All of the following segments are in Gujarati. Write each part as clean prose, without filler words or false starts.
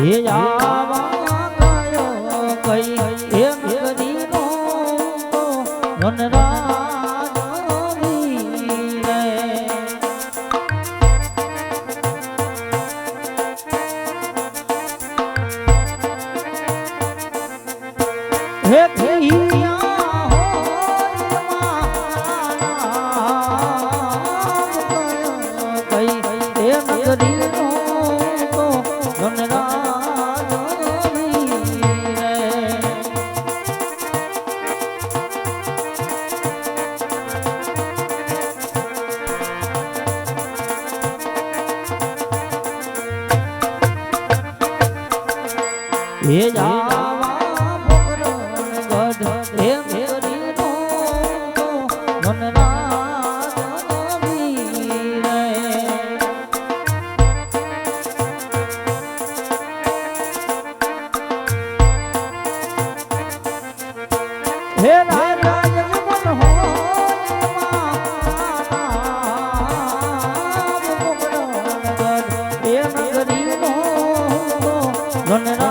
હે જાવા ગયો કઈ હે નગરીનો વનરાજ વીરે હે કૈયા કઈ હે નગરીનો વનરાજ વીરે હે જાવા ભોગરણ ગઢ હે મેરીનો વનરાજ વીરે હે રાજા જગમન હે નગરીનો વનરાજ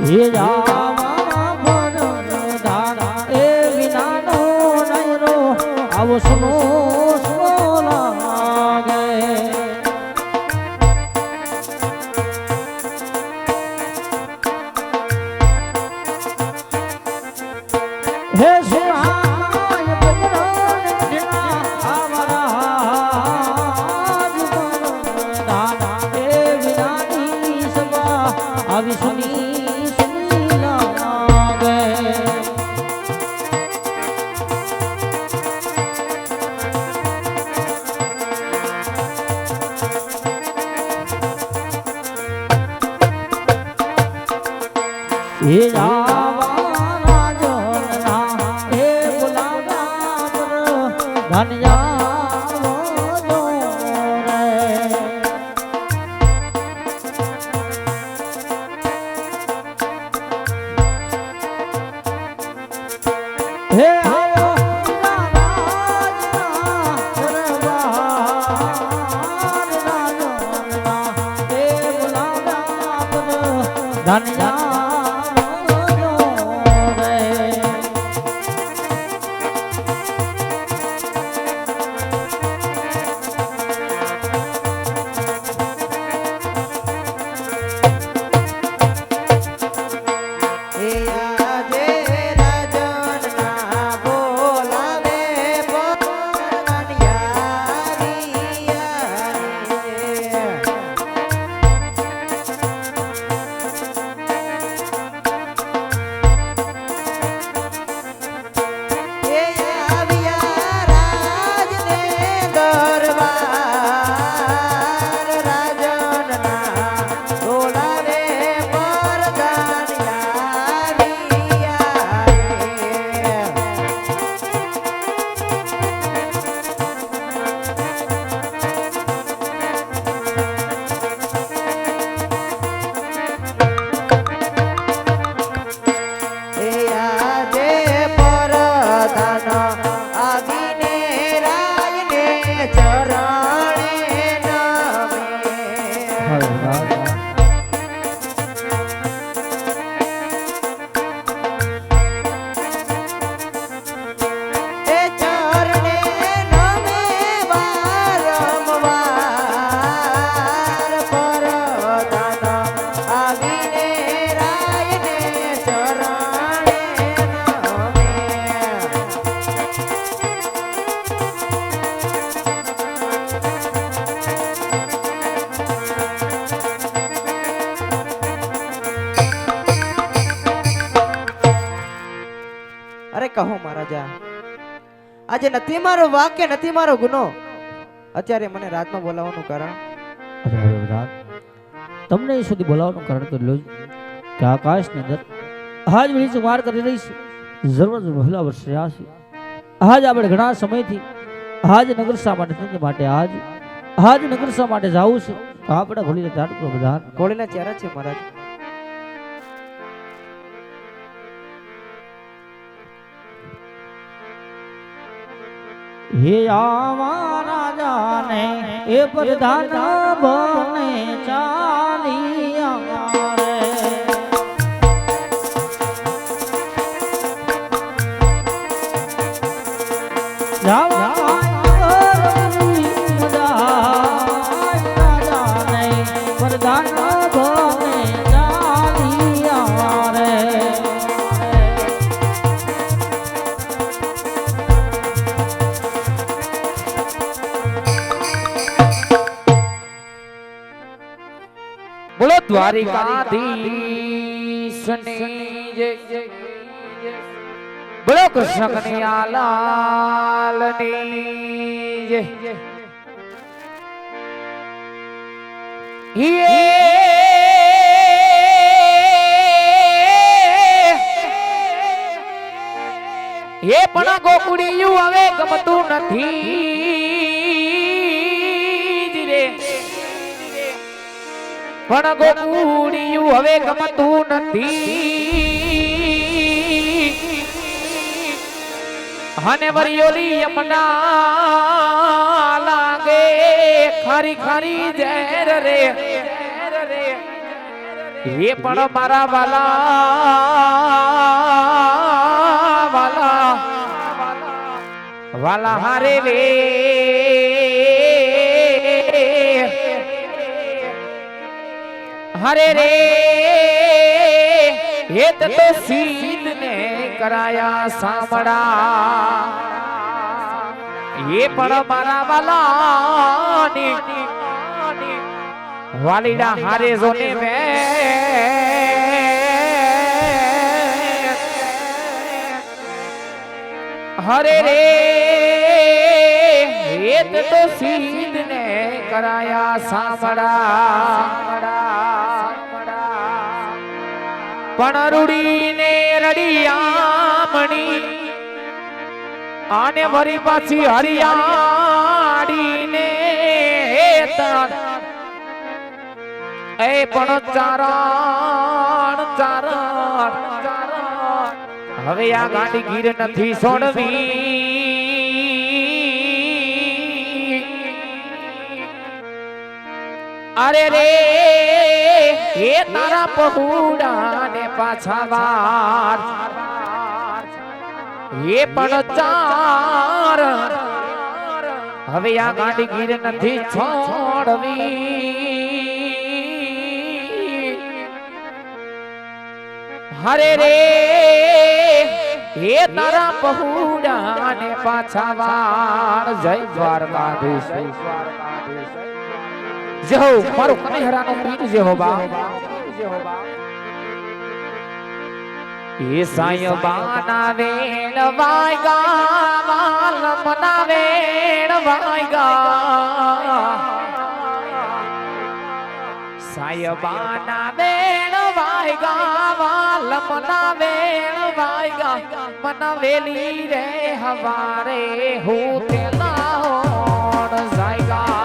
હે જાવા ભરણ ધારા એ વિનાનો નયરો આવો સુનો લાગે હે સુહાય ભગવાન દિના આમરાજ ધારા એ વિનાની સભા આવી સુની હે જાવા રાજના હે ગુલાબા પર ધન્યા જોરે હે આયો રાજના દરબાર રાજના હે ગુલાબા પર ધન્યા અરે કહો મહારાજા, આજે નથી મારો વાક્ય નથી મારો ગુનો, અત્યારે મને રાતમાં બોલાવવાનું કારણ? અરે હવે રાત તમને એ સુધી બોલાવવાનું કારણ તો લો કે આકાશની અંદર આજ વીજ વાર કરી રહી છે, જરૂર વહેલા વર્ષ રહ્યા છે. આજ આપણે ઘણા સમયથી આજ નગર શા માટે આજ નગર શા માટે જવું છે તો આપણે ઘોડીને ચાટ પ્રધાન ઘોડીના ચહેરા છે મહારાજ. હે આવા રાજાને એ પ્રધાન બને ચાલિયા રે જાવા રાજાને પ્રધાન બને ચાલિયા રે બોલો દ્વારિકાધીશની જય. બોલો કૃષ્ણ કનૈયા લાલની જય. એ પણ ગોકુડિયું હવે ગમતું નથી જ રે. પણ ગોકુડિયું હવે ગમતું નથી અને વરિયોલી યમના લાગે ખારી ખારી ઝેર રે. એ પણ મારા વાલા વાલા હારે રે. હરે રે હેત તો સીધ ને કરાયા સામડા. એ પણ મારા વાલાની વાલીડા હારે જોને મે હરે રે હેત તો સીધ ને કરાયા સામડા. પણ રૂડીને રડિયામણી આને વરી પાછી હરિયાળીને એ પણ ચારણ હવે આ ગાડી ગીર નથી છોડવી. અરે રે એ તારા પહુડા ને પાછા વાર એ પણ ચાર હવે આ ગાડી ગીર નથી છોડવી. હરે રે એ તારા પહુડા ને પાછા વાર. જય દ્વારકાધીશ જય હો મારો કનેહરાનો પીર જય હો બા. એ સાયબાના વેણ વાયગા વાલમના વેણ વાયગા. સાયબાના વેણ વાયગા વાલમના વેણ વાયગા. મન વેલી રે હવારે હું તેલા હોણ જાયગા.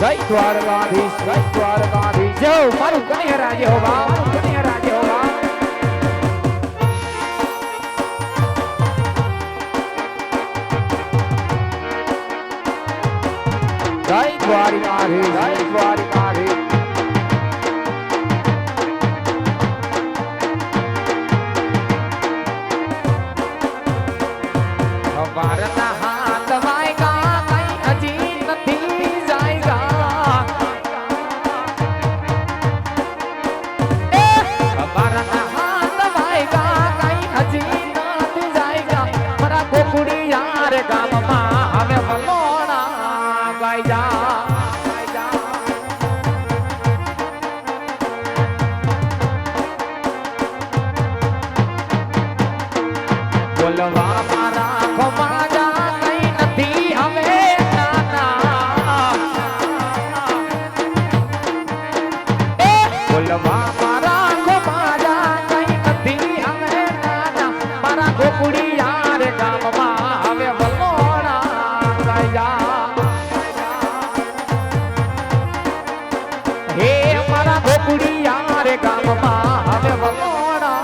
જય દ્વારકાધીશ જય દ્વારકાધીશ જય મારું કનેહરા જય હો બા. મારું કનેહરા જય હો બા. જય દ્વારકાધીશ જય દ્વારકાધીશ. વારના હાથ વાયગા કઈ બોલવા મારા ખોમાજા કઈ નથી હવે નાના એ બોલવા મારા ખોમાજા કઈ નથી હવે નાના મારા ગોકુડી યાર ગામમાં હવે વલોણા ગયા હે મારા ગોકુડી યાર ગામમાં હવે વલોણા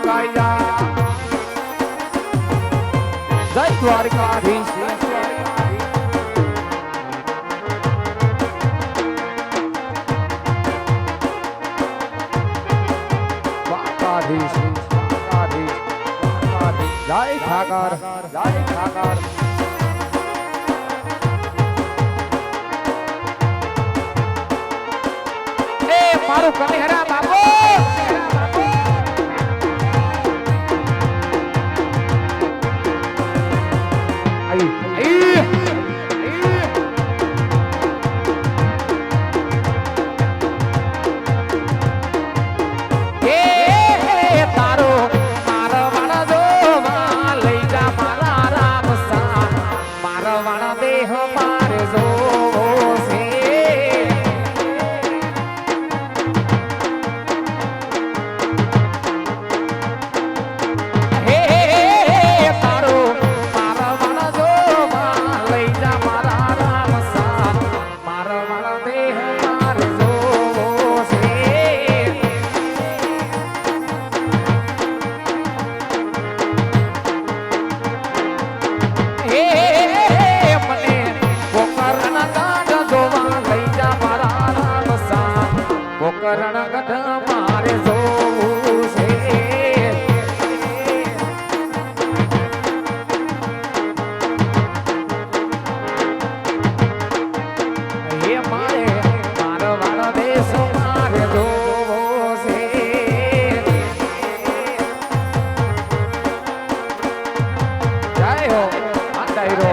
ગયા જય દ્વારકાધીશ દ્વારકાધીશ દ્વારકાધીશ દ્વારકાધીશ જય ઠાકર જય ઠાકર એ મારું કનેહરા બાપુ કરણ ગઢ મારે જોવું છે એ મારે મારો વાળો દેશ મારે જોવો છે જય હો આંડાઈરો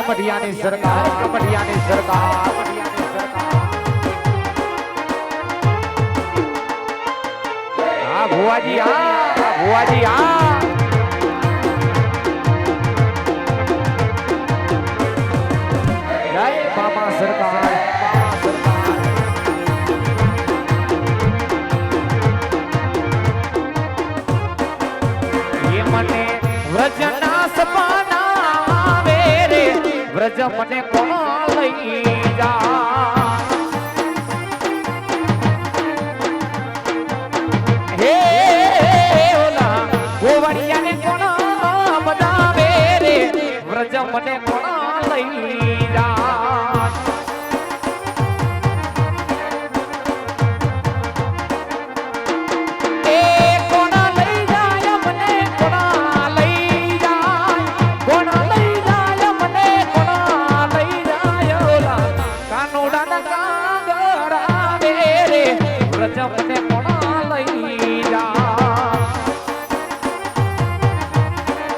કમડિયાની સરકાર કમડિયાની સરકાર હા ભુવાજી હા ભુવાજી હા જય બાબા સરકાર એ મને વ્રજના સપના વ્રજ મને કોણ લઈ જા હે ઓલા ગોવડિયાને કોણ બનાવે રે વ્રજ મને કોણ